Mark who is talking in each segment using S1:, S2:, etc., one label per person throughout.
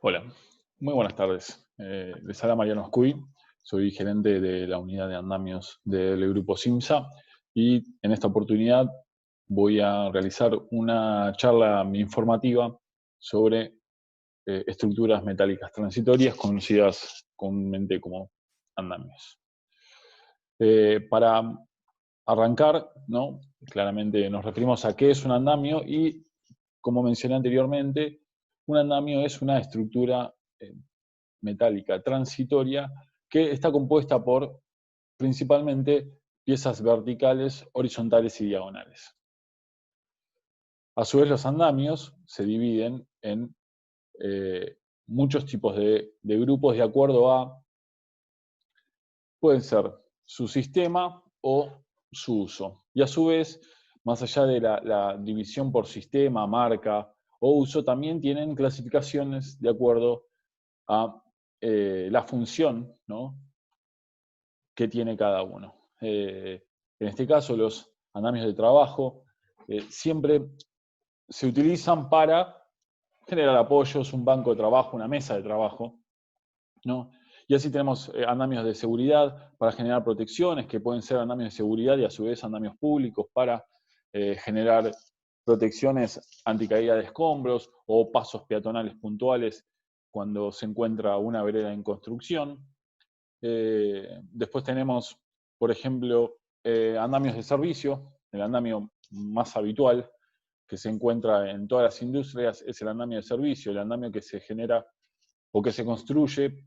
S1: Hola, muy buenas tardes. Les habla Mariano Oscuy, soy gerente de la unidad de andamios del grupo SIMSA y en esta oportunidad voy a realizar una charla informativa sobre estructuras metálicas transitorias conocidas comúnmente como andamios. Para arrancar, ¿no? Claramente nos referimos a qué es un andamio y, como mencioné anteriormente, un andamio es una estructura metálica transitoria que está compuesta por principalmente piezas verticales, horizontales y diagonales. A su vez, los andamios se dividen en muchos tipos de grupos de acuerdo a, pueden ser su sistema o su uso. Y a su vez, más allá de la división por sistema, marca o uso, también tienen clasificaciones de acuerdo a la función, ¿no?, que tiene cada uno. En este caso, los andamios de trabajo siempre se utilizan para generar apoyos, un banco de trabajo, una mesa de trabajo, ¿no? Y así tenemos andamios de seguridad para generar protecciones, que pueden ser andamios de seguridad y a su vez andamios públicos para generar protecciones anticaída de escombros o pasos peatonales puntuales cuando se encuentra una vereda en construcción. Después tenemos, por ejemplo, andamios de servicio. El andamio más habitual que se encuentra en todas las industrias es el andamio de servicio, el andamio que se genera o que se construye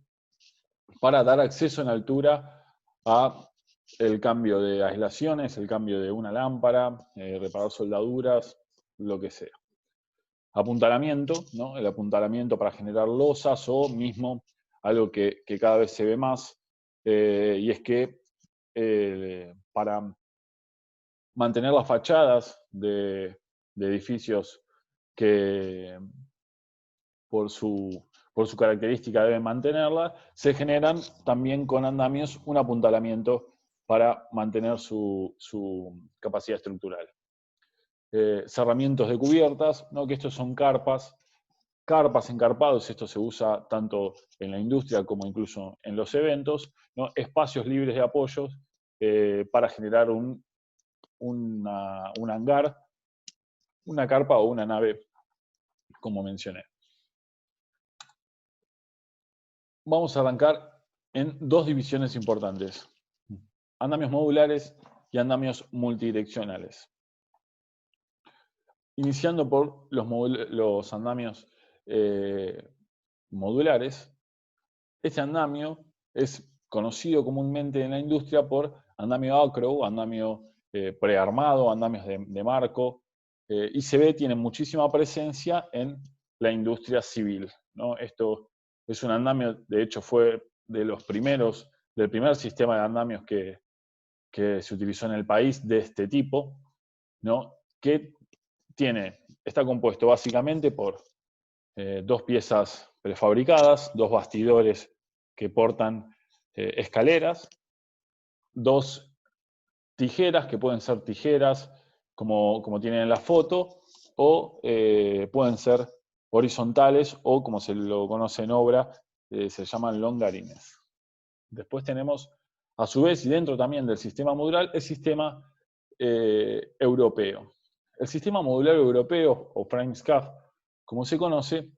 S1: para dar acceso en altura a el cambio de aislaciones, el cambio de una lámpara, reparar soldaduras, lo que sea. Apuntalamiento, ¿no? El apuntalamiento para generar losas o mismo algo que cada vez se ve más, y es que para mantener las fachadas de edificios que por su característica deben mantenerla, se generan también con andamios un apuntalamiento para mantener su capacidad estructural. Cerramientos de cubiertas, ¿no?, que estos son carpas, encarpados, esto se usa tanto en la industria como incluso en los eventos, ¿no?, espacios libres de apoyos para generar un hangar, una carpa o una nave, como mencioné. Vamos a arrancar en dos divisiones importantes: andamios modulares y andamios multidireccionales. Iniciando por los andamios modulares, este andamio es conocido comúnmente en la industria por andamio acro, andamio prearmado, andamios de marco, y se ve, tiene muchísima presencia en la industria civil, ¿no? Esto es un andamio, de hecho fue de los primeros, del primer sistema de andamios que se utilizó en el país de este tipo, ¿no?, que está compuesto básicamente por dos piezas prefabricadas, dos bastidores que portan escaleras, dos tijeras que pueden ser tijeras como tienen en la foto, o pueden ser horizontales o, como se lo conoce en obra, se llaman longarines. Después tenemos, a su vez, y dentro también del sistema modular, el sistema europeo. El sistema modular europeo, o Framescaf, como se conoce,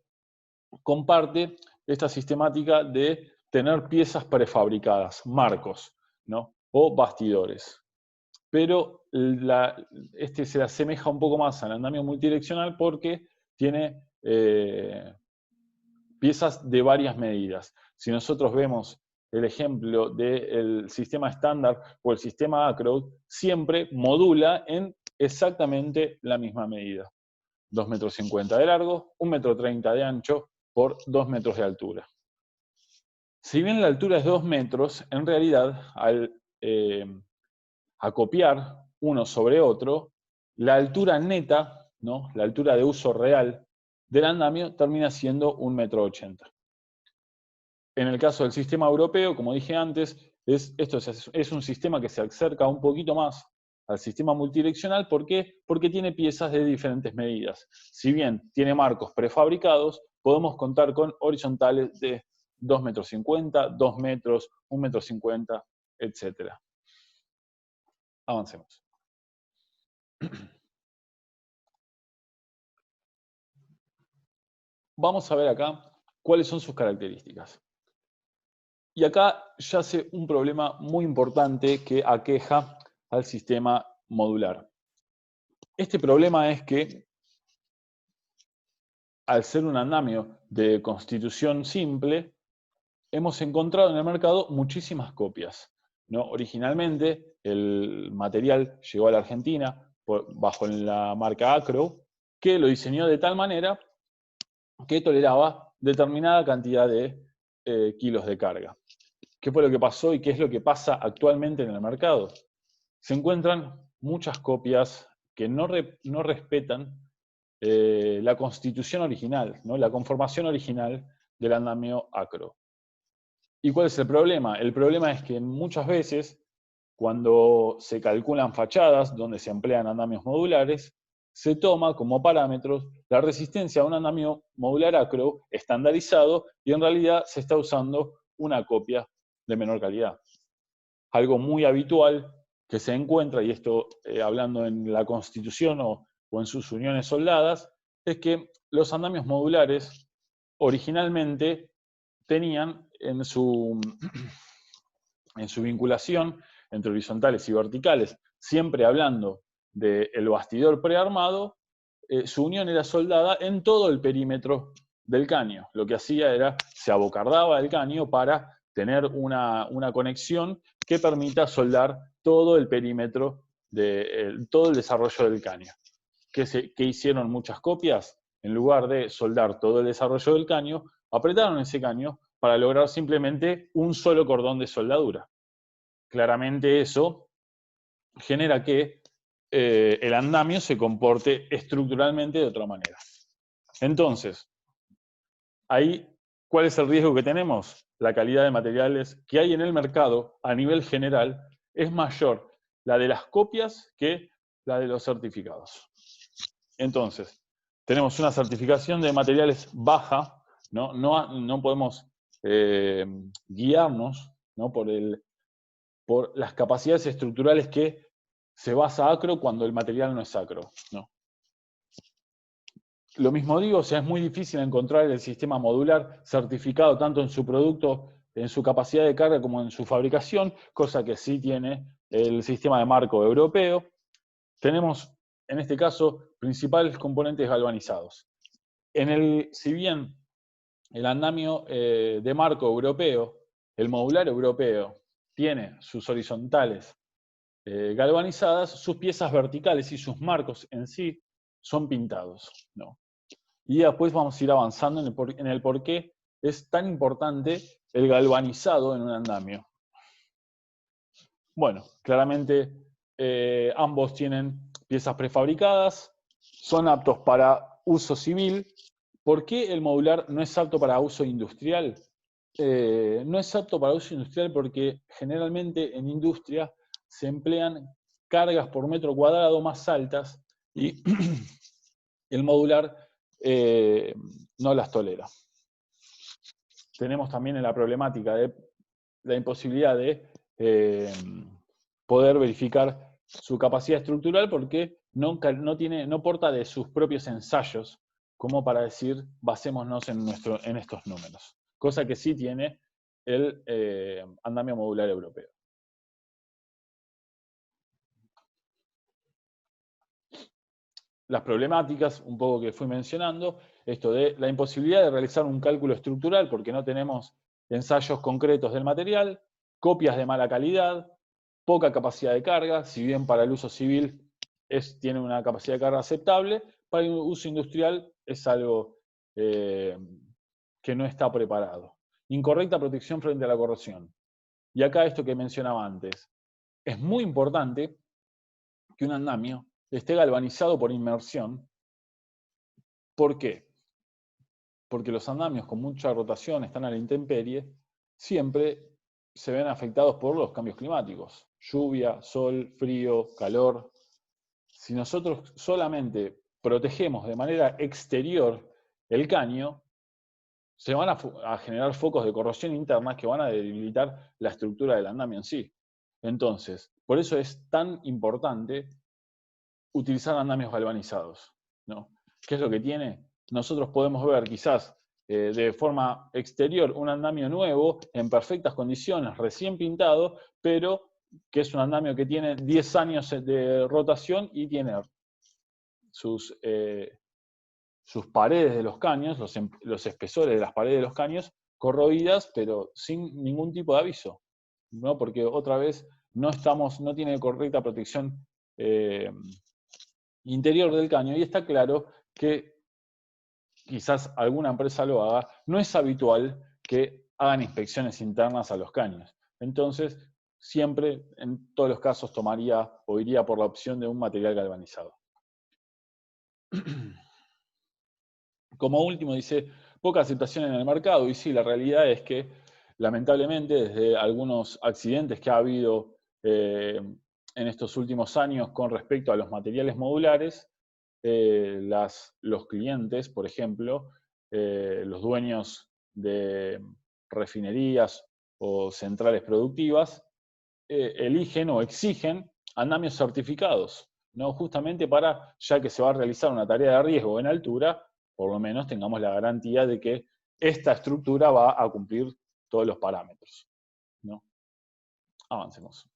S1: comparte esta sistemática de tener piezas prefabricadas, marcos, ¿no?, o bastidores. Pero este se asemeja un poco más al andamio multidireccional porque tiene piezas de varias medidas. Si nosotros vemos el ejemplo del sistema estándar o el sistema acro, siempre modula en exactamente la misma medida: 2,50 metros de largo, 1,30 metros de ancho por 2 metros de altura. Si bien la altura es 2 metros, en realidad, al acopiar uno sobre otro, la altura neta, ¿no?, la altura de uso real del andamio termina siendo 1,80 metros. En el caso del sistema europeo, como dije antes, esto es un sistema que se acerca un poquito más al sistema multidireccional. ¿Por qué? Porque tiene piezas de diferentes medidas. Si bien tiene marcos prefabricados, podemos contar con horizontales de 2,50 m, 2 metros, 1,50 m, etc. Avancemos. Vamos a ver acá cuáles son sus características. Y acá yace un problema muy importante que aqueja al sistema modular. Este problema es que, al ser un andamio de constitución simple, hemos encontrado en el mercado muchísimas copias, ¿no? Originalmente el material llegó a la Argentina bajo la marca Acro, que lo diseñó de tal manera que toleraba determinada cantidad de kilos de carga. ¿Qué fue lo que pasó y qué es lo que pasa actualmente en el mercado? Se encuentran muchas copias que no respetan la constitución original, ¿no? La conformación original del andamio Acro. ¿Y cuál es el problema? El problema es que muchas veces, cuando se calculan fachadas donde se emplean andamios modulares, se toma como parámetros la resistencia a un andamio modular Acro estandarizado y en realidad se está usando una copia de menor calidad. Algo muy habitual que se encuentra, y esto hablando en la Constitución o en sus uniones soldadas, es que los andamios modulares originalmente tenían en su vinculación entre horizontales y verticales, siempre hablando del bastidor prearmado, su unión era soldada en todo el perímetro del caño. Lo que hacía era, se abocardaba el caño para tener una conexión que permita soldar todo el perímetro, todo el desarrollo del caño. ¿Qué hicieron muchas copias? En lugar de soldar todo el desarrollo del caño, apretaron ese caño para lograr simplemente un solo cordón de soldadura. Claramente eso genera que el andamio se comporte estructuralmente de otra manera. Entonces, ahí, ¿cuál es el riesgo que tenemos? La calidad de materiales que hay en el mercado a nivel general es mayor la de las copias que la de los certificados. Entonces, tenemos una certificación de materiales baja, ¿no? No podemos guiarnos, ¿no? por las capacidades estructurales que se basa Acro cuando el material no es Acro, ¿no? Lo mismo digo, o sea, es muy difícil encontrar el sistema modular certificado tanto en su producto, en su capacidad de carga como en su fabricación, cosa que sí tiene el sistema de marco europeo. Tenemos, en este caso, principales componentes galvanizados. Si bien el andamio de marco europeo, el modular europeo, tiene sus horizontales galvanizadas, sus piezas verticales y sus marcos en sí son pintados, ¿no? Y después vamos a ir avanzando en el por qué es tan importante el galvanizado en un andamio. Bueno, claramente ambos tienen piezas prefabricadas, son aptos para uso civil. ¿Por qué el modular no es apto para uso industrial? No es apto para uso industrial porque generalmente en industria se emplean cargas por metro cuadrado más altas y el modular no las tolera. Tenemos también la problemática de la imposibilidad de poder verificar su capacidad estructural porque no porta de sus propios ensayos como para decir basémonos en estos números. Cosa que sí tiene el andamio modular europeo. Las problemáticas, un poco que fui mencionando, esto de la imposibilidad de realizar un cálculo estructural porque no tenemos ensayos concretos del material, copias de mala calidad, poca capacidad de carga, si bien para el uso civil tiene una capacidad de carga aceptable, para el uso industrial es algo que no está preparado. Incorrecta protección frente a la corrosión. Y acá esto que mencionaba antes. Es muy importante que un andamio esté galvanizado por inmersión. ¿Por qué? Porque los andamios con mucha rotación están a la intemperie, siempre se ven afectados por los cambios climáticos. Lluvia, sol, frío, calor. Si nosotros solamente protegemos de manera exterior el caño, se van a generar focos de corrosión interna que van a debilitar la estructura del andamio en sí. Entonces, por eso es tan importante utilizar andamios galvanizados, ¿no? ¿Qué es lo que tiene? Nosotros podemos ver quizás de forma exterior un andamio nuevo, en perfectas condiciones, recién pintado, pero que es un andamio que tiene 10 años de rotación y tiene sus paredes de los caños, los espesores de las paredes de los caños, corroídas, pero sin ningún tipo de aviso, ¿no? Porque otra vez no tiene correcta protección interior del caño, y está claro que quizás alguna empresa lo haga, no es habitual que hagan inspecciones internas a los caños. Entonces, siempre, en todos los casos, tomaría o iría por la opción de un material galvanizado. Como último, dice, poca aceptación en el mercado, y sí, la realidad es que, lamentablemente, desde algunos accidentes que ha habido en estos últimos años con respecto a los materiales modulares, los clientes, por ejemplo, los dueños de refinerías o centrales productivas, eligen o exigen andamios certificados, ¿no? Justamente para, ya que se va a realizar una tarea de riesgo en altura, por lo menos tengamos la garantía de que esta estructura va a cumplir todos los parámetros, ¿no? Avancemos.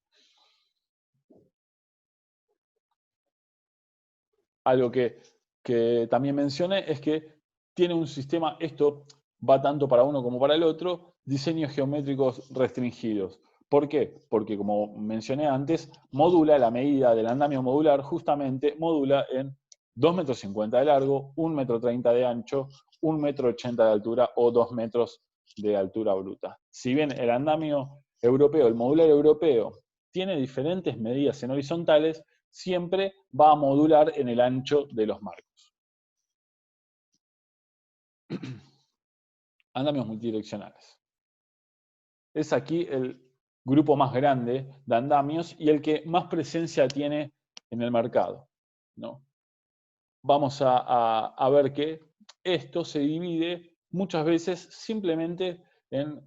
S1: Algo que también mencioné es que tiene un sistema, esto va tanto para uno como para el otro, diseños geométricos restringidos. ¿Por qué? Porque, como mencioné antes, modula la medida del andamio modular, justamente modula en 2,50 metros de largo, 1,30 metros de ancho, 1,80 metros de altura o 2 metros de altura bruta. Si bien el andamio europeo, el modular europeo, tiene diferentes medidas en horizontales, siempre va a modular en el ancho de los marcos. Andamios multidireccionales. Es aquí el grupo más grande de andamios y el que más presencia tiene en el mercado, ¿no? Vamos a ver que esto se divide muchas veces simplemente en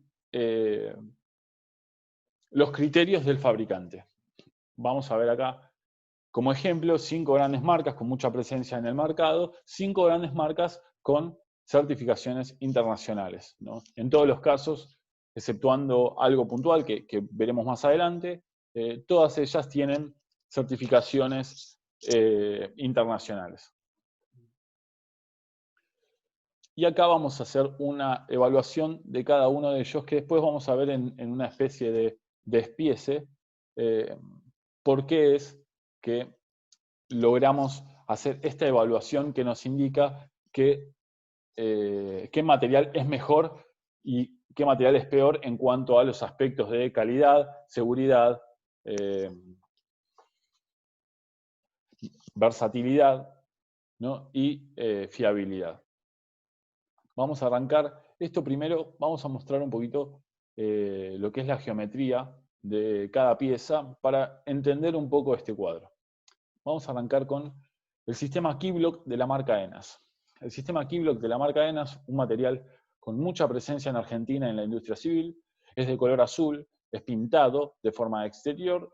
S1: los criterios del fabricante. Vamos a ver acá, como ejemplo, 5 grandes marcas con mucha presencia en el mercado, 5 grandes marcas con certificaciones internacionales, ¿no? En todos los casos, exceptuando algo puntual que veremos más adelante, todas ellas tienen certificaciones internacionales. Y acá vamos a hacer una evaluación de cada uno de ellos, que después vamos a ver en una especie de despiece por qué es que logramos hacer esta evaluación que nos indica qué material es mejor y qué material es peor en cuanto a los aspectos de calidad, seguridad, versatilidad, ¿no? Y fiabilidad. Vamos a arrancar. Esto primero, vamos a mostrar un poquito lo que es la geometría de cada pieza para entender un poco este cuadro. Vamos a arrancar con el sistema Key-Block de la marca ENAS. El sistema Key-Block de la marca ENAS, un material con mucha presencia en Argentina en la industria civil, es de color azul, es pintado de forma exterior,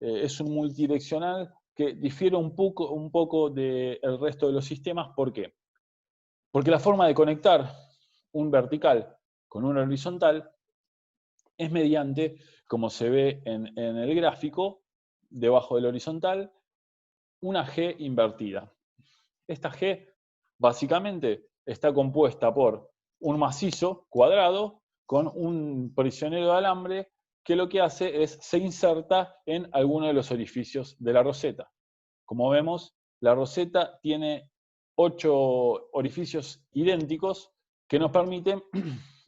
S1: es un multidireccional que difiere un poco del resto de los sistemas. ¿Por qué? Porque la forma de conectar un vertical con un horizontal es mediante, como se ve en el gráfico, debajo del horizontal, una G invertida. Esta G básicamente está compuesta por un macizo cuadrado con un prisionero de alambre que lo que hace es se inserta en alguno de los orificios de la roseta. Como vemos, la roseta tiene 8 orificios idénticos que nos permiten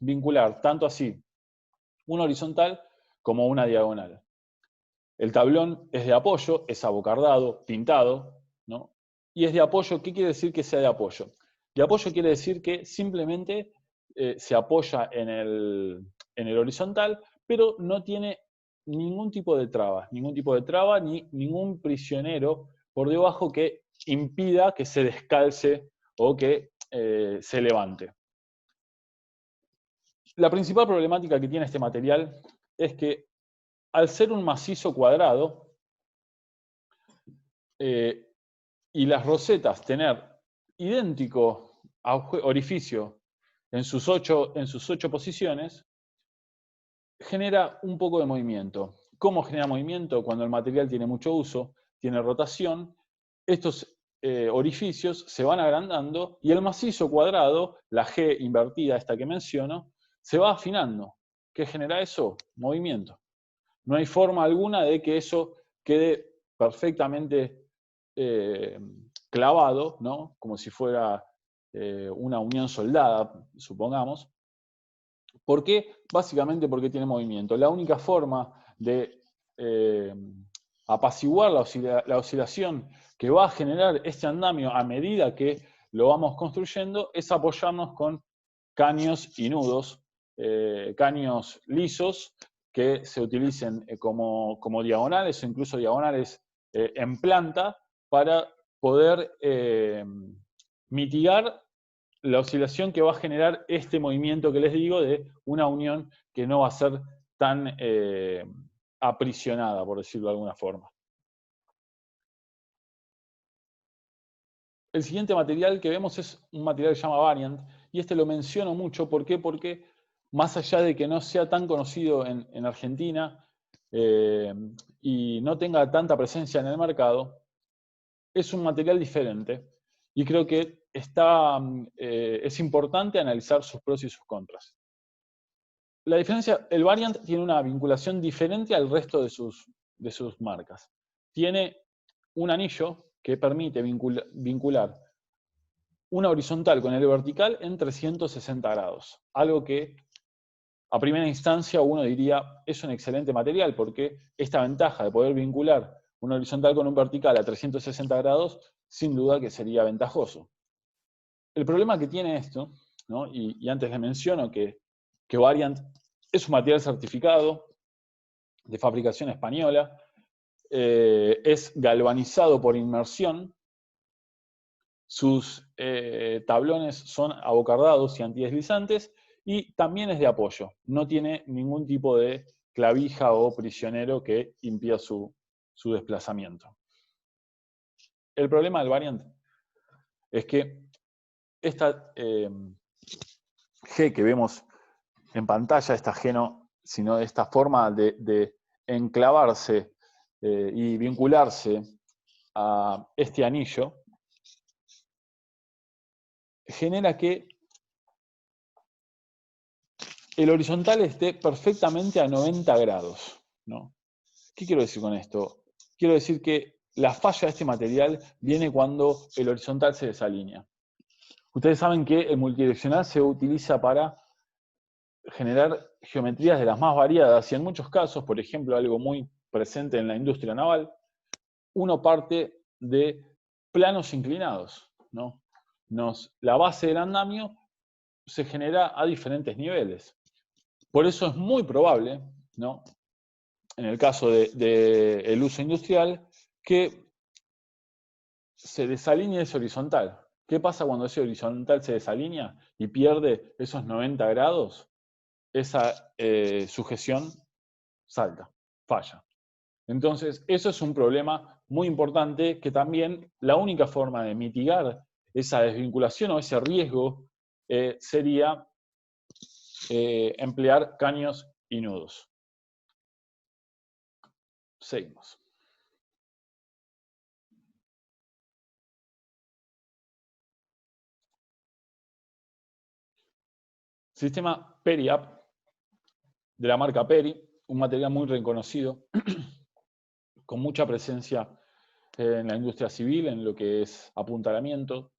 S1: vincular tanto así una horizontal como una diagonal. El tablón es de apoyo, es abocardado, pintado, ¿no? Y es de apoyo. ¿Qué quiere decir que sea de apoyo? De apoyo quiere decir que simplemente se apoya en el horizontal, pero no tiene ningún tipo de traba, ni ningún prisionero por debajo que impida que se descalce o que se levante. La principal problemática que tiene este material es que al ser un macizo cuadrado y las rosetas tener idéntico orificio en sus ocho posiciones, genera un poco de movimiento. ¿Cómo genera movimiento? Cuando el material tiene mucho uso, tiene rotación, estos orificios se van agrandando y el macizo cuadrado, la G invertida, esta que menciono, se va afinando. ¿Qué genera eso? Movimiento. No hay forma alguna de que eso quede perfectamente clavado, ¿no? Como si fuera una unión soldada, supongamos. ¿Por qué? Básicamente porque tiene movimiento. La única forma de apaciguar la oscilación que va a generar este andamio a medida que lo vamos construyendo es apoyarnos con caños y nudos, caños lisos que se utilicen como diagonales o incluso diagonales en planta para poder mitigar la oscilación que va a generar este movimiento que les digo de una unión que no va a ser tan aprisionada, por decirlo de alguna forma. El siguiente material que vemos es un material que se llama Variant, y este lo menciono mucho, ¿por qué? Porque más allá de que no sea tan conocido en Argentina y no tenga tanta presencia en el mercado, es un material diferente y creo que es importante analizar sus pros y sus contras. La diferencia, el Variant tiene una vinculación diferente al resto de sus marcas. Tiene un anillo que permite vincular una horizontal con el vertical en 360 grados. Algo que a primera instancia uno diría es un excelente material porque esta ventaja de poder vincular una horizontal con un vertical a 360 grados, sin duda que sería ventajoso. El problema que tiene esto, ¿no? y antes les menciono que Variant es un material certificado de fabricación española, es galvanizado por inmersión, sus tablones son abocardados y antideslizantes y también es de apoyo, no tiene ningún tipo de clavija o prisionero que impida su desplazamiento. El problema del Variant es que esta G que vemos en pantalla, esta G no, sino esta forma de enclavarse y vincularse a este anillo, genera que el horizontal esté perfectamente a 90 grados, ¿no? ¿Qué quiero decir con esto? Quiero decir que la falla de este material viene cuando el horizontal se desalinea. Ustedes saben que el multidireccional se utiliza para generar geometrías de las más variadas y en muchos casos, por ejemplo, algo muy presente en la industria naval, uno parte de planos inclinados, ¿no? La base del andamio se genera a diferentes niveles. Por eso es muy probable, ¿no? En el caso del uso industrial, que se desalinee ese horizontal. ¿Qué pasa cuando ese horizontal se desalinea y pierde esos 90 grados? Esa sujeción salta, falla. Entonces, eso es un problema muy importante que también la única forma de mitigar esa desvinculación o ese riesgo sería emplear caños y nudos. Seguimos. Sistema PeriApp de la marca Peri, un material muy reconocido, con mucha presencia en la industria civil, en lo que es apuntalamiento.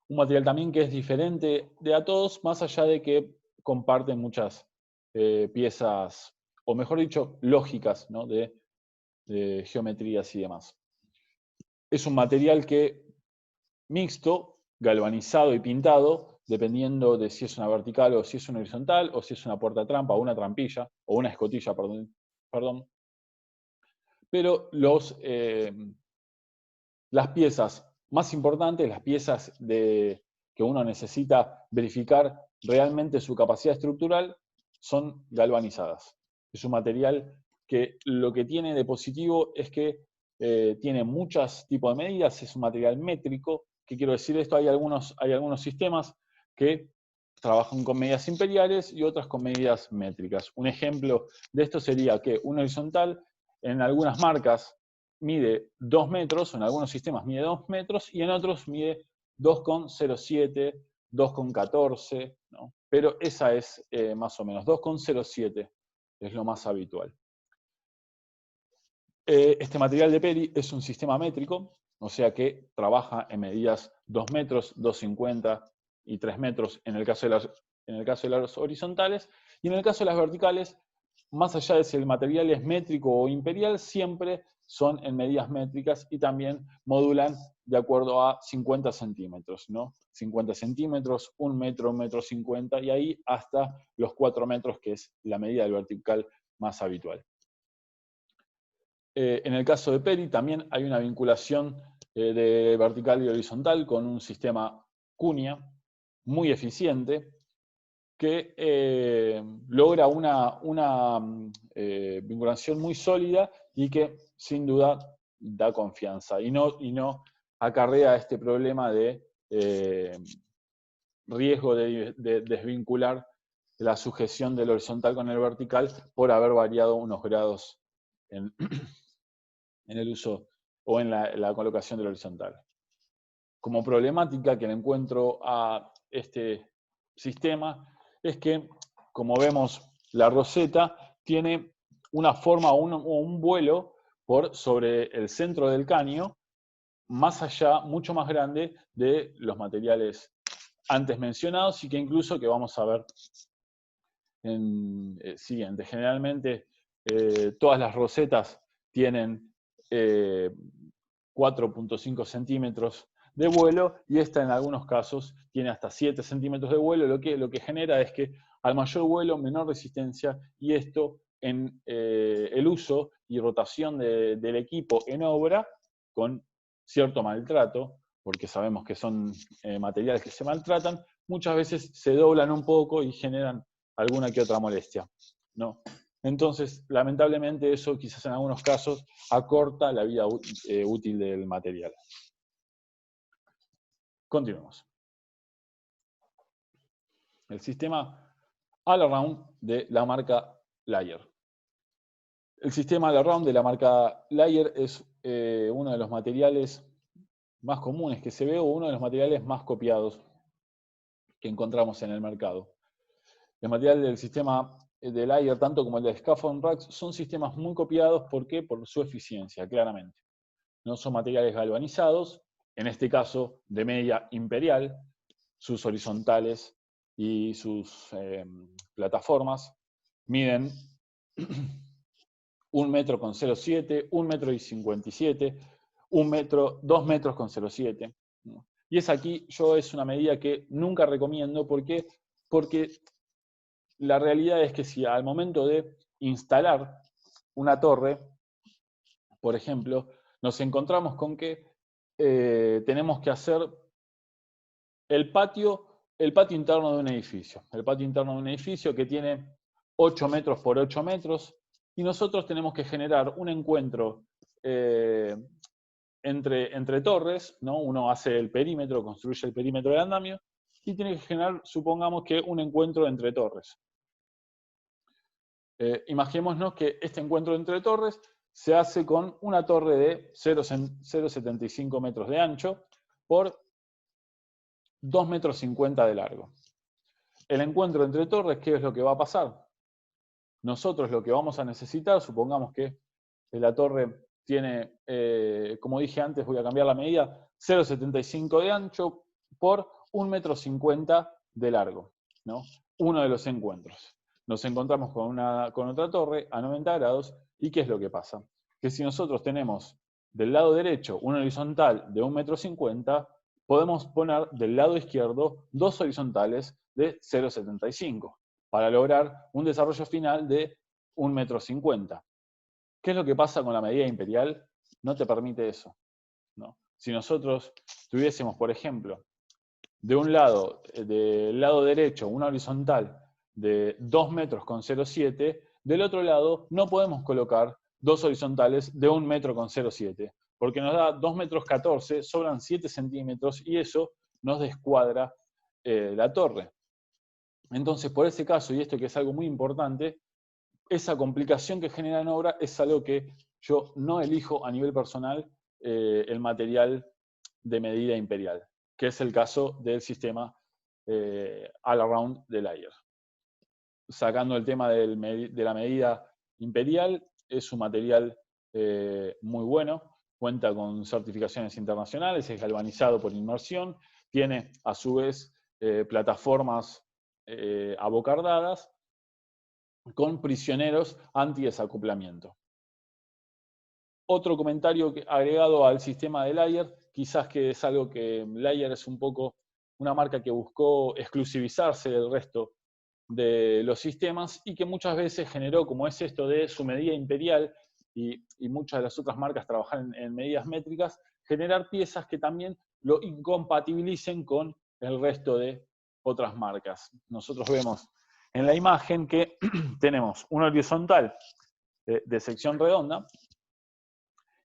S1: Un material también que es diferente de a todos, más allá de que comparten muchas piezas, o mejor dicho, lógicas, ¿no? de geometrías y demás. Es un material que mixto, galvanizado y pintado, dependiendo de si es una vertical o si es una horizontal, o si es una puerta trampa o una trampilla, o una escotilla, perdón. Pero las piezas más importantes, las piezas que uno necesita verificar realmente su capacidad estructural, son galvanizadas. Es un material que lo que tiene de positivo es que tiene muchos tipos de medidas, es un material métrico. ¿Qué quiero decir esto? Hay algunos sistemas que trabajan con medidas imperiales y otras con medidas métricas. Un ejemplo de esto sería que un horizontal en algunas marcas mide 2 metros, en algunos sistemas mide 2 metros y en otros mide 2,07, 2,14, ¿no? Pero esa es más o menos, 2,07 es lo más habitual. Este material de Peri es un sistema métrico, o sea que trabaja en medidas 2 metros, 2,50 y 3 metros en el caso de las horizontales, y en el caso de las verticales, más allá de si el material es métrico o imperial, siempre son en medidas métricas y también modulan de acuerdo a 50 centímetros, ¿no? 50 centímetros, 1 metro, 1,50 metros, y ahí hasta los 4 metros, que es la medida del vertical más habitual. En el caso de Peri también hay una vinculación de vertical y horizontal con un sistema cuña muy eficiente que logra una vinculación muy sólida y que sin duda da confianza y no acarrea este problema de riesgo de desvincular la sujeción del horizontal con el vertical por haber variado unos grados en el uso o en la colocación del horizontal. Como problemática que le encuentro a este sistema es que, como vemos, la roseta tiene una forma o un vuelo por sobre el centro del caño, más allá, mucho más grande de los materiales antes mencionados y que incluso que vamos a ver en siguiente. Generalmente todas las rosetas tienen 4,5 centímetros de vuelo y esta en algunos casos tiene hasta 7 centímetros de vuelo, lo que genera es que al mayor vuelo, menor resistencia, y esto en el uso y rotación del equipo en obra con cierto maltrato, porque sabemos que son materiales que se maltratan, muchas veces se doblan un poco y generan alguna que otra molestia, ¿no? Entonces, lamentablemente eso quizás en algunos casos acorta la vida útil del material. Continuemos. El sistema All-Around de la marca Layer. El sistema All-Around de la marca Layer es uno de los materiales más comunes que se ve o uno de los materiales más copiados que encontramos en el mercado. El material del sistema de Layer, tanto como el de Scaffold Racks, son sistemas muy copiados. ¿Por qué? Por su eficiencia, claramente. No son materiales galvanizados, en este caso de media imperial, sus horizontales y sus plataformas miden 1 metro con 0,7, 1,57 metros, 2 metros con 0,7. Y es una medida que nunca recomiendo. ¿Por qué? Porque la realidad es que si al momento de instalar una torre, por ejemplo, nos encontramos con que tenemos que hacer el patio interno de un edificio. El patio interno de un edificio que tiene 8 metros por 8 metros y nosotros tenemos que generar un encuentro entre torres, ¿no? Uno hace el perímetro, construye el perímetro del andamio y tiene que generar, supongamos que un encuentro entre torres. Imaginémonos que este encuentro entre torres se hace con una torre de 0,75 metros de ancho por 2,50 metros de largo. El encuentro entre torres, ¿qué es lo que va a pasar? Nosotros lo que vamos a necesitar, supongamos que la torre tiene, como dije antes, voy a cambiar la medida, 0,75 de ancho por 1,50 metros de largo, ¿no? Uno de los encuentros. Nos encontramos con otra torre a 90 grados, ¿y qué es lo que pasa? Que si nosotros tenemos del lado derecho un horizontal de 1,50 metros, podemos poner del lado izquierdo dos horizontales de 0,75 para lograr un desarrollo final de 1,50 metros. ¿Qué es lo que pasa con la medida imperial? No te permite eso, ¿no? Si nosotros tuviésemos, por ejemplo, del lado derecho una horizontal de 2 metros con 0,7, del otro lado no podemos colocar dos horizontales de 1 metro con 0,7, porque nos da 2 metros 14, sobran 7 centímetros y eso nos descuadra la torre. Entonces, por ese caso, y esto que es algo muy importante, esa complicación que genera en obra es algo que yo no elijo a nivel personal el material de medida imperial, que es el caso del sistema all-around de Layer. Sacando el tema de la medida imperial, es un material muy bueno, cuenta con certificaciones internacionales, es galvanizado por inmersión, tiene a su vez plataformas abocardadas con prisioneros anti-desacoplamiento. Otro comentario agregado al sistema de Layer, quizás que es algo que Layer es un poco una marca que buscó exclusivizarse del resto de los sistemas y que muchas veces generó, como es esto de su medida imperial y muchas de las otras marcas trabajan en medidas métricas, generar piezas que también lo incompatibilicen con el resto de otras marcas. Nosotros vemos en la imagen que tenemos una horizontal de sección redonda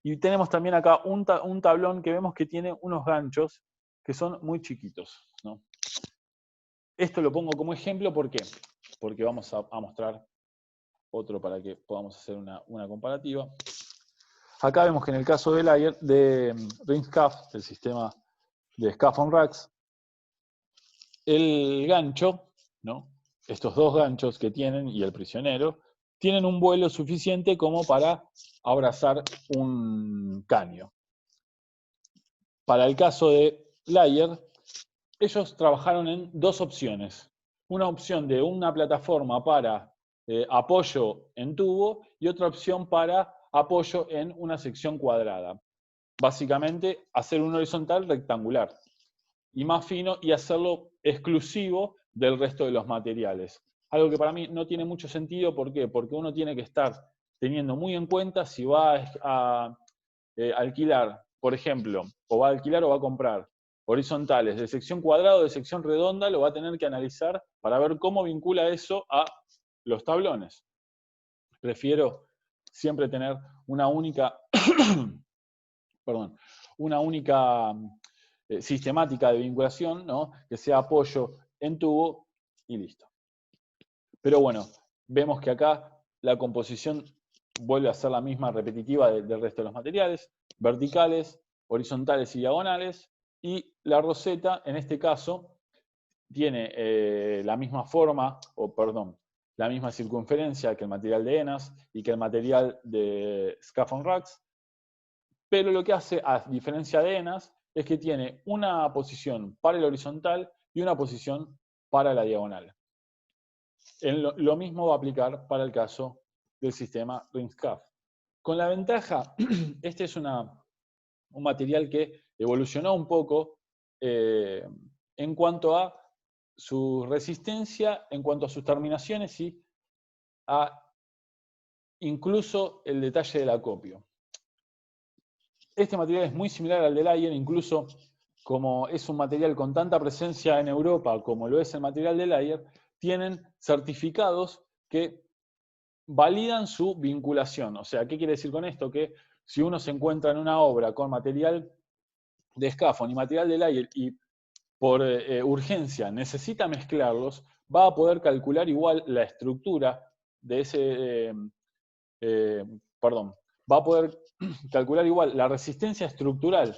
S1: y tenemos también acá un tablón que vemos que tiene unos ganchos que son muy chiquitos, ¿no? Esto lo pongo como ejemplo, ¿por qué? Porque vamos a mostrar otro para que podamos hacer una comparativa. Acá vemos que en el caso de Ring-Scaff, el sistema de Scaff on Racks, el gancho, ¿no? Estos dos ganchos que tienen y el prisionero, tienen un vuelo suficiente como para abrazar un caño. Para el caso de Layer, ellos trabajaron en dos opciones. Una opción de una plataforma para apoyo en tubo y otra opción para apoyo en una sección cuadrada. Básicamente, hacer un horizontal rectangular y más fino y hacerlo exclusivo del resto de los materiales. Algo que para mí no tiene mucho sentido, ¿por qué? Porque uno tiene que estar teniendo muy en cuenta si va a alquilar, por ejemplo, o va a alquilar o va a comprar horizontales de sección cuadrada o de sección redonda, lo va a tener que analizar para ver cómo vincula eso a los tablones. Prefiero siempre tener una única, perdón, una única sistemática de vinculación, ¿no? Que sea apoyo en tubo y listo. Pero bueno, vemos que acá la composición vuelve a ser la misma repetitiva del resto de los materiales, verticales, horizontales y diagonales, y la roseta, en este caso, tiene la misma forma, o perdón, la misma circunferencia que el material de ENAS y que el material de Scaff on Racks, pero lo que hace, a diferencia de ENAS, es que tiene una posición para el horizontal y una posición para la diagonal. Lo mismo va a aplicar para el caso del sistema Ring-Scaff. Con la ventaja, este es un material que evolucionó un poco en cuanto a su resistencia, en cuanto a sus terminaciones y a incluso el detalle del acopio. Este material es muy similar al del Layer, incluso como es un material con tanta presencia en Europa como lo es el material del Layer, tienen certificados que validan su vinculación. O sea, ¿qué quiere decir con esto? Que si uno se encuentra en una obra con material de Scaffold y material de Layer y por urgencia necesita mezclarlos, va a poder calcular igual la estructura de ese, va a poder calcular igual la resistencia estructural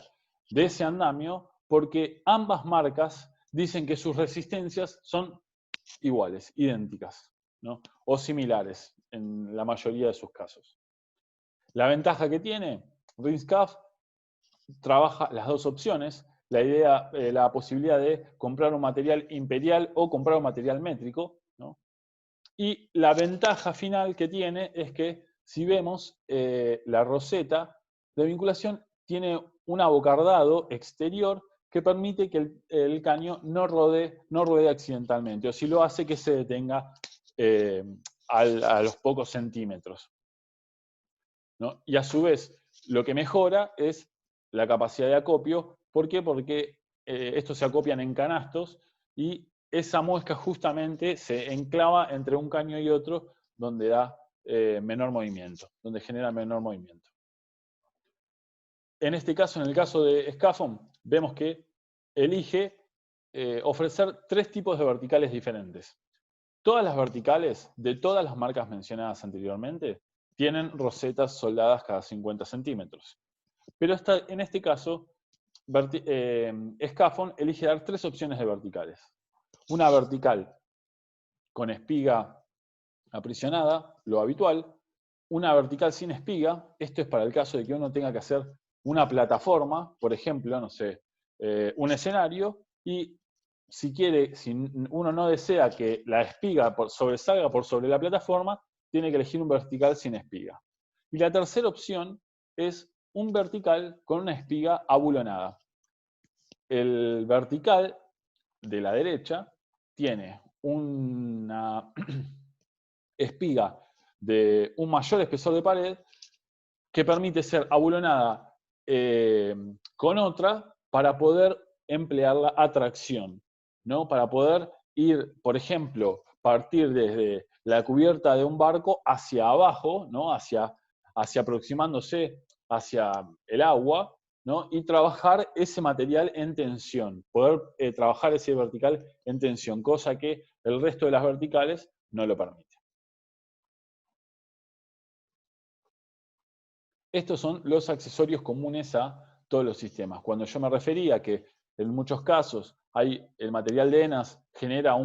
S1: de ese andamio porque ambas marcas dicen que sus resistencias son iguales, idénticas, ¿no? O similares en la mayoría de sus casos. La ventaja que tiene, Ring-Scaff trabaja las dos opciones, la posibilidad de comprar un material imperial o comprar un material métrico, ¿no? Y la ventaja final que tiene es que si vemos la roseta de vinculación tiene un abocardado exterior que permite que el caño no rodee accidentalmente, o si lo hace que se detenga a los pocos centímetros, ¿no? Y a su vez, lo que mejora es la capacidad de acopio. ¿Por qué? Porque estos se acopian en canastos y esa muesca justamente se enclava entre un caño y otro, donde da menor movimiento, donde genera menor movimiento. En este caso, en el caso de Scaffold, vemos que elige ofrecer 3 tipos de verticales diferentes. Todas las verticales de todas las marcas mencionadas anteriormente tienen rosetas soldadas cada 50 centímetros. Pero en este caso, Scaffold elige dar 3 opciones de verticales. Una vertical con espiga aprisionada, lo habitual. Una vertical sin espiga, esto es para el caso de que uno tenga que hacer una plataforma, por ejemplo, no sé, un escenario, y si uno no desea que la espiga sobresalga por sobre la plataforma, tiene que elegir un vertical sin espiga. Y la tercera opción es un vertical con una espiga abulonada. El vertical de la derecha tiene una espiga de un mayor espesor de pared que permite ser abulonada con otra para poder emplear la atracción, ¿no? Para poder ir, por ejemplo, partir desde la cubierta de un barco hacia abajo, ¿no? hacia aproximándose hacia el agua, ¿no? Y trabajar ese material en tensión, poder trabajar ese vertical en tensión, cosa que el resto de las verticales no lo permite. Estos son los accesorios comunes a todos los sistemas. Cuando yo me refería que en muchos casos el material de ENAS genera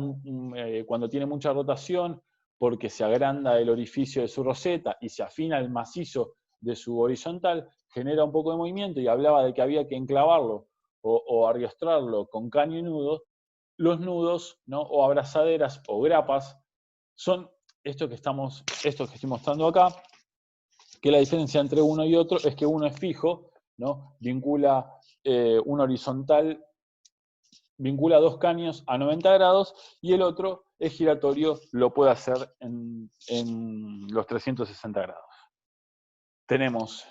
S1: cuando tiene mucha rotación porque se agranda el orificio de su roseta y se afina el macizo de su horizontal, genera un poco de movimiento y hablaba de que había que enclavarlo o arriostrarlo con caño y nudo. Los nudos, ¿no? O abrazaderas o grapas son estos que estoy mostrando acá, que la diferencia entre uno y otro es que uno es fijo, ¿no? Vincula un horizontal, vincula 2 caños a 90 grados, y el otro es giratorio, lo puede hacer en los 360 grados. Tenemos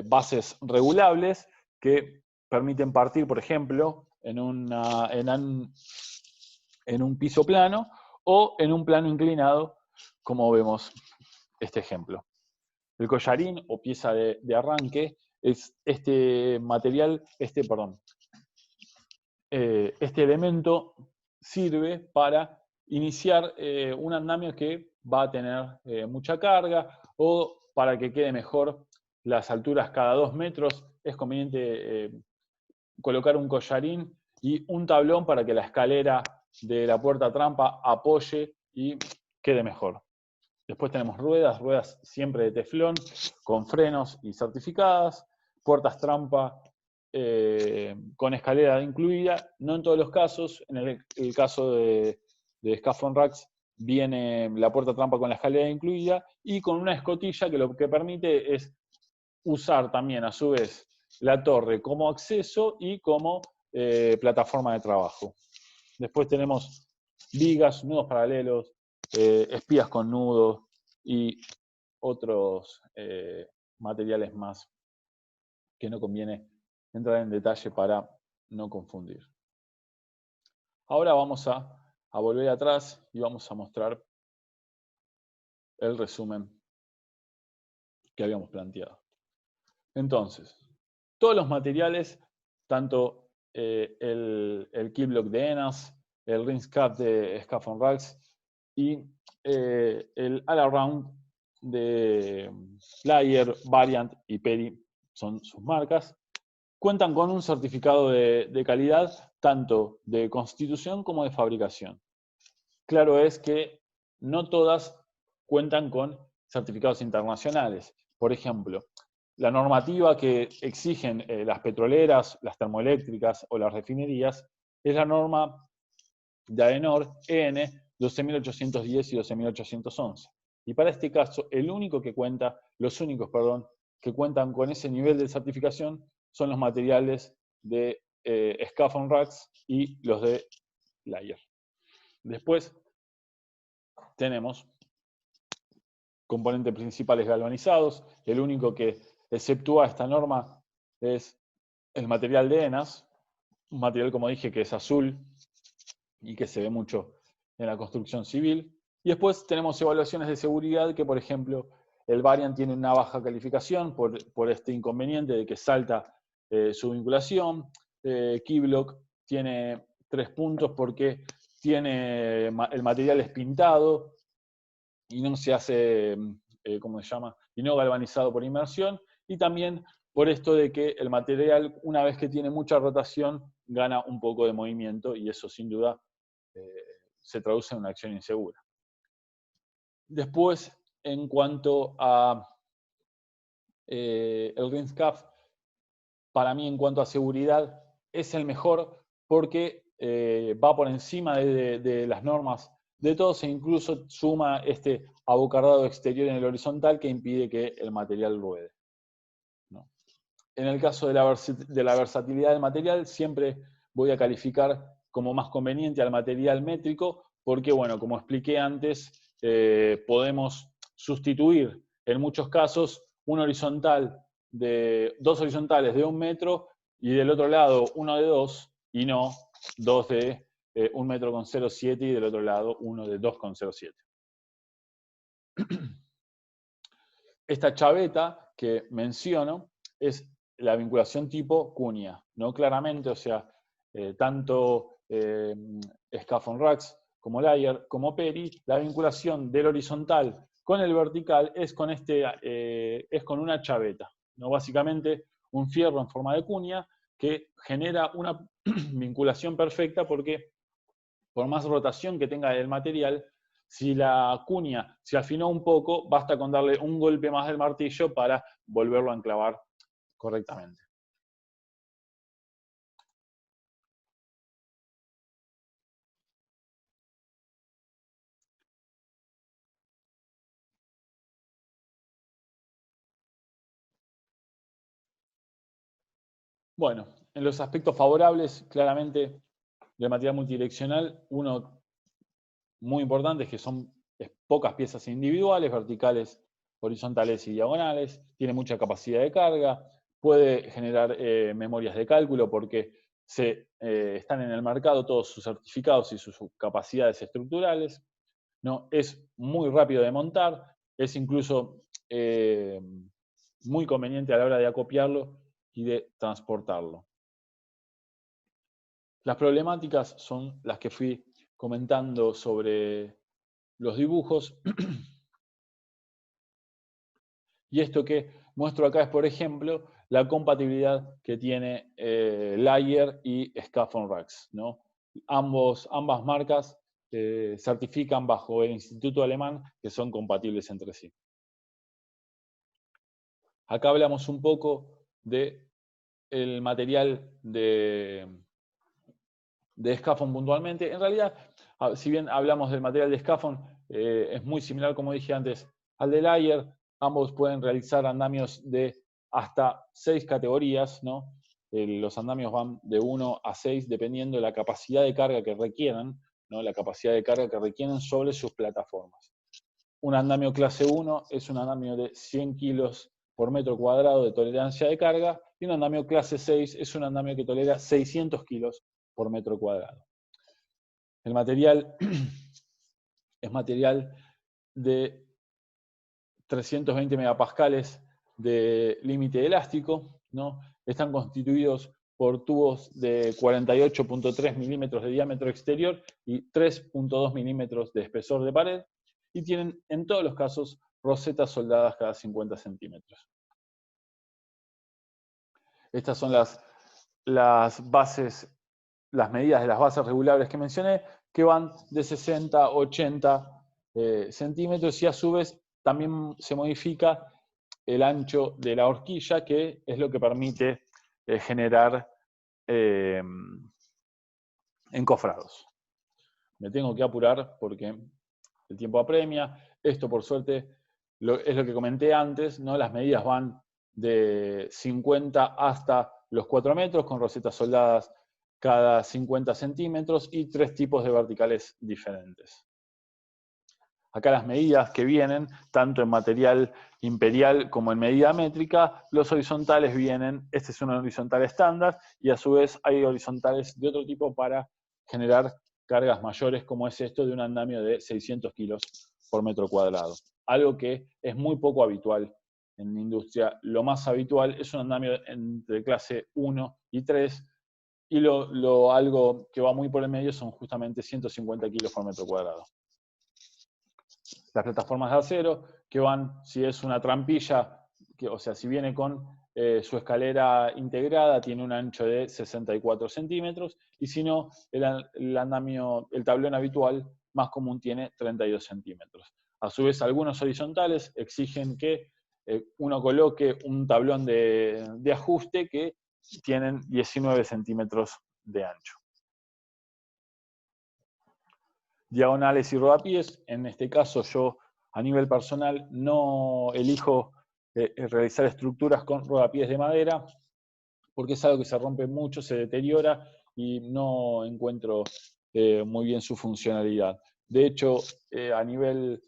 S1: bases regulables que permiten partir, por ejemplo, en un piso plano o en un plano inclinado, como vemos este ejemplo. El collarín o pieza de arranque es este material, este elemento sirve para iniciar un andamio que va a tener mucha carga, o para que quede mejor las alturas cada 2 metros, es conveniente colocar un collarín y un tablón para que la escalera de la puerta trampa apoye y quede mejor. Después tenemos ruedas siempre de teflón, con frenos y certificadas, puertas trampa con escalera incluida, no en todos los casos. En el caso de Scaffold Racks viene la puerta trampa con la escalera incluida y con una escotilla que lo que permite es usar también a su vez la torre como acceso y como plataforma de trabajo. Después tenemos vigas, nudos paralelos, espías con nudos y otros materiales más que no conviene entrar en detalle para no confundir. Ahora vamos a volver atrás y vamos a mostrar el resumen que habíamos planteado. Entonces, todos los materiales, tanto el keyblock de ENAS, el rinse cap de Scaffold Racks y el all-around de Flyer, Variant y Peri, son sus marcas, cuentan con un certificado de calidad tanto de constitución como de fabricación. Claro es que no todas cuentan con certificados internacionales. Por ejemplo, la normativa que exigen las petroleras, las termoeléctricas o las refinerías es la norma de AENOR EN 12810 y 12811. Y para este caso, los únicos que cuentan con ese nivel de certificación son los materiales de Scaffold Racks y los de Flyer. Después tenemos componentes principales galvanizados. El único que exceptúa esta norma es el material de ENAS, un material, como dije, que es azul y que se ve mucho en la construcción civil. Y después tenemos evaluaciones de seguridad que, por ejemplo, el Variant tiene una baja calificación por este inconveniente de que salta su vinculación. Keyblock tiene 3 puntos porque el material es pintado y no se hace, ¿cómo se llama? Y no galvanizado por inmersión. Y también por esto de que el material, una vez que tiene mucha rotación, gana un poco de movimiento y eso sin duda se traduce en una acción insegura. Después, en cuanto a el RINSCAF, para mí en cuanto a seguridad es el mejor porque va por encima de las normas de todos e incluso suma este abocardado exterior en el horizontal que impide que el material ruede, ¿no? En el caso de la versatilidad del material, siempre voy a calificar como más conveniente al material métrico porque, bueno, como expliqué antes, podemos sustituir en muchos casos dos horizontales de 1 metro y del otro lado uno de 2 y no dos de 1 metro con 0,7 y del otro lado uno de 2,07. Esta chaveta que menciono es la vinculación tipo cuña, ¿no? Claramente, o sea, tanto Scaffold Racks como Layer como Peri, la vinculación del horizontal con el vertical es con una chaveta, ¿no? Básicamente un fierro en forma de cuña que genera una vinculación perfecta porque por más rotación que tenga el material, si la cuña se afinó un poco, basta con darle un golpe más del martillo para volverlo a enclavar correctamente. Bueno, en los aspectos favorables, claramente, del material multidireccional, uno muy importante es que son pocas piezas individuales, verticales, horizontales y diagonales, tiene mucha capacidad de carga, puede generar memorias de cálculo porque están en el mercado todos sus certificados y sus capacidades estructurales, ¿no? Es muy rápido de montar, es incluso muy conveniente a la hora de acopiarlo y de transportarlo. Las problemáticas son las que fui comentando sobre los dibujos. Y esto que muestro acá es, por ejemplo, la compatibilidad que tiene Layer y Scaffold Racks, ¿no? Ambas marcas certifican bajo el Instituto Alemán que son compatibles entre sí. Acá hablamos un poco del material de Scaffold puntualmente. En realidad, si bien hablamos del material de Scaffold, es muy similar, como dije antes, al de Layer. Ambos pueden realizar andamios de hasta 6 categorías, ¿no? Los andamios van de 1 a 6 dependiendo de la capacidad de carga que requieran, ¿no? La capacidad de carga que requieren sobre sus plataformas. Un andamio clase 1 es un andamio de 100 kilos por metro cuadrado de tolerancia de carga, y un andamio clase 6 es un andamio que tolera 600 kilos por metro cuadrado. El material es material de 320 megapascales de límite elástico, ¿no? Están constituidos por tubos de 48.3 milímetros de diámetro exterior y 3.2 milímetros de espesor de pared, y tienen en todos los casos rosetas soldadas cada 50 centímetros. Estas son las bases, las medidas de las bases regulables que mencioné, que van de 60 a 80 centímetros, y a su vez también se modifica el ancho de la horquilla, que es lo que permite generar encofrados. Me tengo que apurar porque el tiempo apremia. Esto, por suerte, es lo que comenté antes, ¿no? Las medidas van de 50 hasta los 4 metros, con rosetas soldadas cada 50 centímetros y 3 tipos de verticales diferentes. Acá las medidas que vienen, tanto en material imperial como en medida métrica. Los horizontales vienen, este es un horizontal estándar, y a su vez hay horizontales de otro tipo para generar cargas mayores, como es esto de un andamio de 600 kilos por metro cuadrado. Algo que es muy poco habitual en la industria. Lo más habitual es un andamio entre clase 1 y 3, y algo que va muy por el medio son justamente 150 kilos por metro cuadrado. Las plataformas de acero, que van, si es una trampilla, o sea, si viene con su escalera integrada, tiene un ancho de 64 centímetros, y si no, el tablón habitual más común tiene 32 centímetros. A su vez, algunos horizontales exigen que uno coloque un tablón de ajuste que tienen 19 centímetros de ancho. Diagonales y rodapiés, en este caso yo a nivel personal no elijo realizar estructuras con rodapiés de madera, porque es algo que se rompe mucho, se deteriora y no encuentro muy bien su funcionalidad. De hecho, a nivel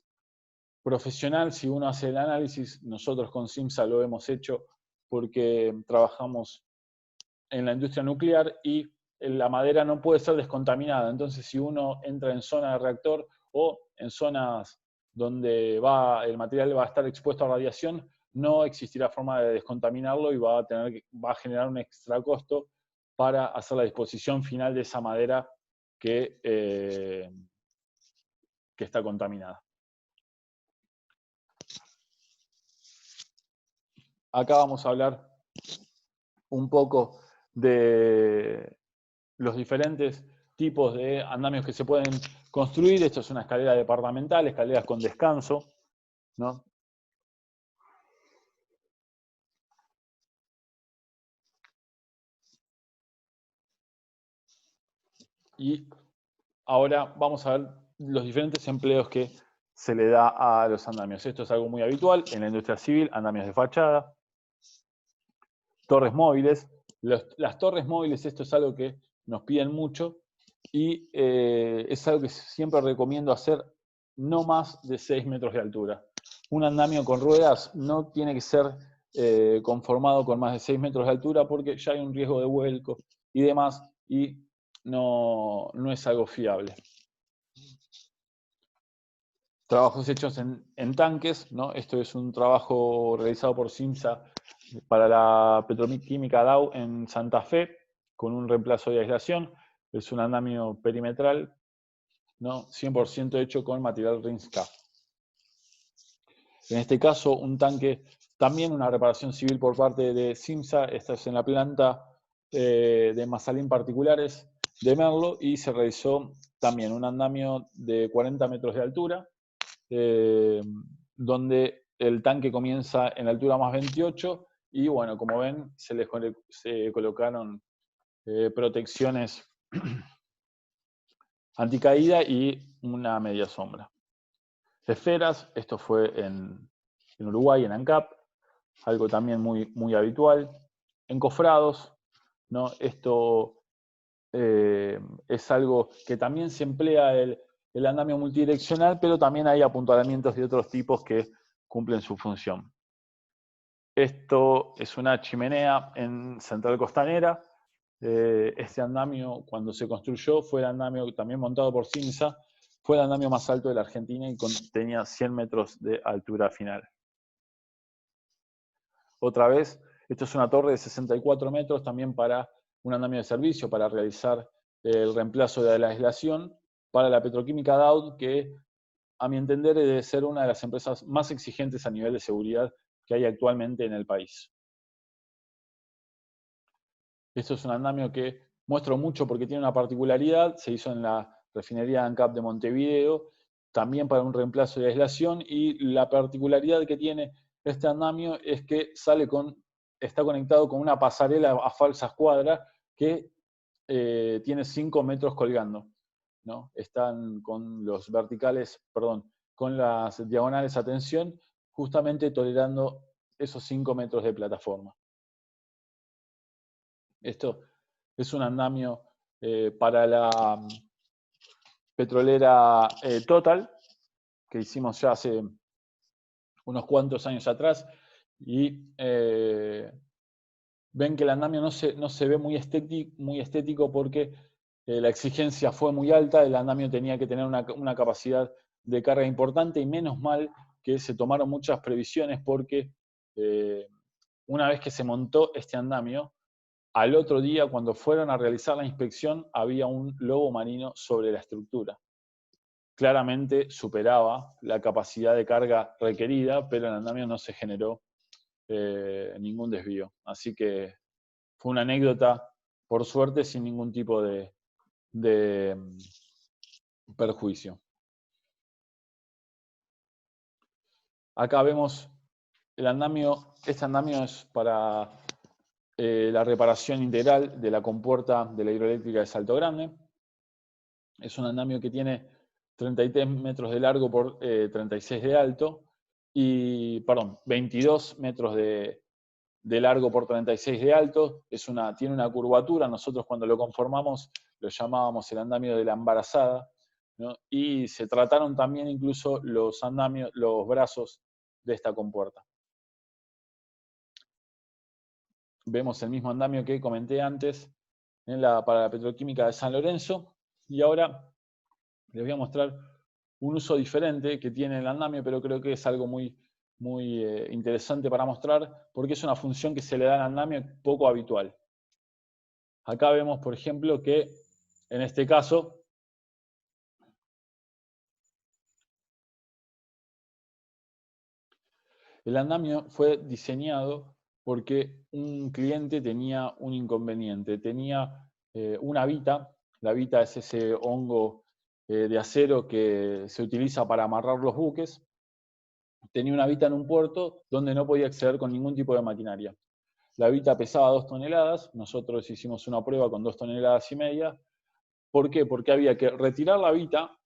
S1: profesional, si uno hace el análisis, nosotros con CIMSA lo hemos hecho porque trabajamos en la industria nuclear y la madera no puede ser descontaminada. Entonces, si uno entra en zona de reactor o en zonas donde el material va a estar expuesto a radiación, no existirá forma de descontaminarlo y va a generar un extra costo para hacer la disposición final de esa madera que está contaminada. Acá vamos a hablar un poco de los diferentes tipos de andamios que se pueden construir. Esto es una escalera departamental, escaleras con descanso, ¿no? Y ahora vamos a ver los diferentes empleos que se le da a los andamios. Esto es algo muy habitual en la industria civil, andamios de fachada, torres móviles. Las torres móviles, esto es algo que nos piden mucho y es algo que siempre recomiendo hacer no más de 6 metros de altura. Un andamio con ruedas no tiene que ser conformado con más de 6 metros de altura porque ya hay un riesgo de vuelco y demás y no es algo fiable. Trabajos hechos en tanques, ¿no? Esto es un trabajo realizado por CIMSA para la petroquímica Dow en Santa Fe, con un reemplazo de aislación. Es un andamio perimetral, ¿no? 100% hecho con material Rinska. En este caso, un tanque, también una reparación civil por parte de CIMSA. Esta es en la planta de Mazalín Particulares de Merlo, y se realizó también un andamio de 40 metros de altura, donde el tanque comienza en la altura más 28, y bueno, como ven, se colocaron protecciones anticaída y una media sombra. Esferas, esto fue en Uruguay, en ANCAP, algo también muy habitual. Encofrados, ¿no? Esto es algo que también se emplea el andamio multidireccional, pero también hay apuntalamientos de otros tipos que cumplen su función. Esto es una chimenea en Central Costanera. Este andamio, cuando se construyó, fue el andamio también montado por CIMSA, fue el andamio más alto de la Argentina y tenía 100 metros de altura final. Otra vez, esto es una torre de 64 metros, también para un andamio de servicio, para realizar el reemplazo de la aislación para la petroquímica Dow, que a mi entender debe ser una de las empresas más exigentes a nivel de seguridad que hay actualmente en el país. Esto es un andamio que muestro mucho porque tiene una particularidad, se hizo en la refinería ANCAP de Montevideo, también para un reemplazo de aislación, y la particularidad que tiene este andamio es que está conectado con una pasarela a falsa escuadra que tiene 5 metros colgando, ¿no? Están con los verticales, perdón, con las diagonales a tensión, justamente tolerando esos 5 metros de plataforma. Esto es un andamio para la petrolera Total, que hicimos ya hace unos cuantos años atrás, y ven que el andamio no se ve muy estético porque la exigencia fue muy alta, el andamio tenía que tener una capacidad de carga importante y menos mal que se tomaron muchas previsiones porque una vez que se montó este andamio, al otro día cuando fueron a realizar la inspección había un lobo marino sobre la estructura. Claramente superaba la capacidad de carga requerida, pero en el andamio no se generó ningún desvío. Así que fue una anécdota, por suerte, sin ningún tipo de perjuicio. Acá vemos el andamio. Este andamio es para la reparación integral de la compuerta de la hidroeléctrica de Salto Grande. Es un andamio que tiene 33 metros de largo por 36 de alto y, perdón, 22 metros de largo por 36 de alto. Tiene una curvatura. Nosotros cuando lo conformamos lo llamábamos el andamio de la embarazada, ¿no? Y se trataron también incluso los brazos de esta compuerta. Vemos el mismo andamio que comenté antes para la petroquímica de San Lorenzo. Y ahora les voy a mostrar un uso diferente que tiene el andamio, pero creo que es algo muy interesante para mostrar, porque es una función que se le da al andamio poco habitual. Acá vemos, por ejemplo, que en este caso el andamio fue diseñado porque un cliente tenía un inconveniente. Tenía una vita. La vita es ese hongo de acero que se utiliza para amarrar los buques. Tenía una vita en un puerto donde no podía acceder con ningún tipo de maquinaria. La vita pesaba 2 toneladas. Nosotros hicimos una prueba con 2 toneladas y media. ¿Por qué? Porque había que retirar la vita,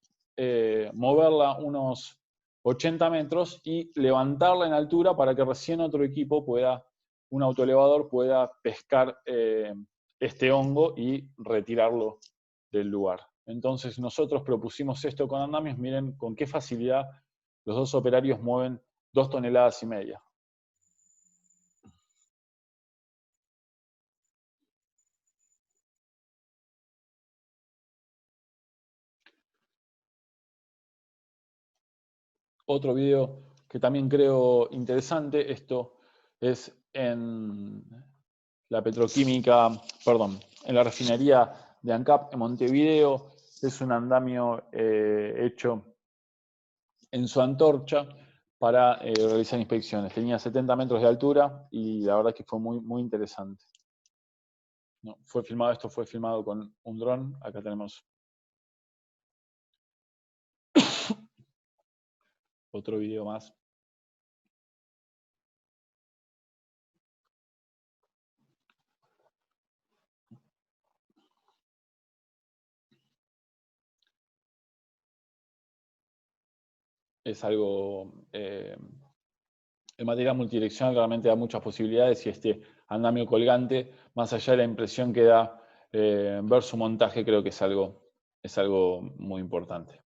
S1: moverla unos 80 metros y levantarla en altura para que recién otro equipo un autoelevador pueda pescar este hongo y retirarlo del lugar. Entonces nosotros propusimos esto con andamios. Miren con qué facilidad los dos operarios mueven 2 toneladas y media. Otro video que también creo interesante, esto es en la petroquímica, perdón, en la refinería de ANCAP en Montevideo. Es un andamio hecho en su antorcha para realizar inspecciones. Tenía 70 metros de altura y la verdad que fue muy interesante. No, esto fue filmado con un dron. Acá tenemos otro video más. Es algo... el material multidireccional realmente da muchas posibilidades y este andamio colgante, más allá de la impresión que da ver su montaje, creo que es algo muy importante.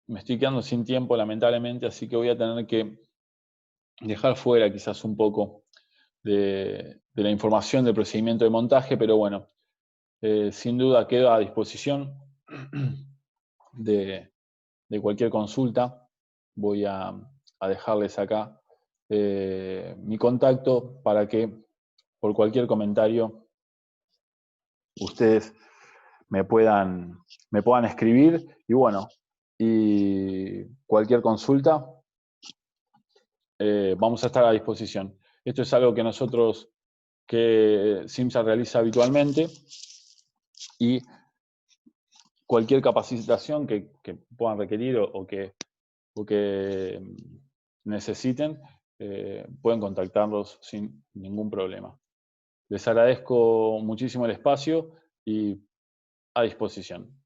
S1: Me estoy quedando sin tiempo, lamentablemente, así que voy a tener que dejar fuera quizás un poco de la información del procedimiento de montaje, pero bueno, sin duda quedo a disposición de cualquier consulta. Voy a dejarles acá mi contacto para que por cualquier comentario ustedes me puedan escribir y bueno, y cualquier consulta vamos a estar a disposición. Esto es algo que CIMSA realiza habitualmente y cualquier capacitación que puedan requerir o que necesiten, pueden contactarlos sin ningún problema. Les agradezco muchísimo el espacio y a disposición.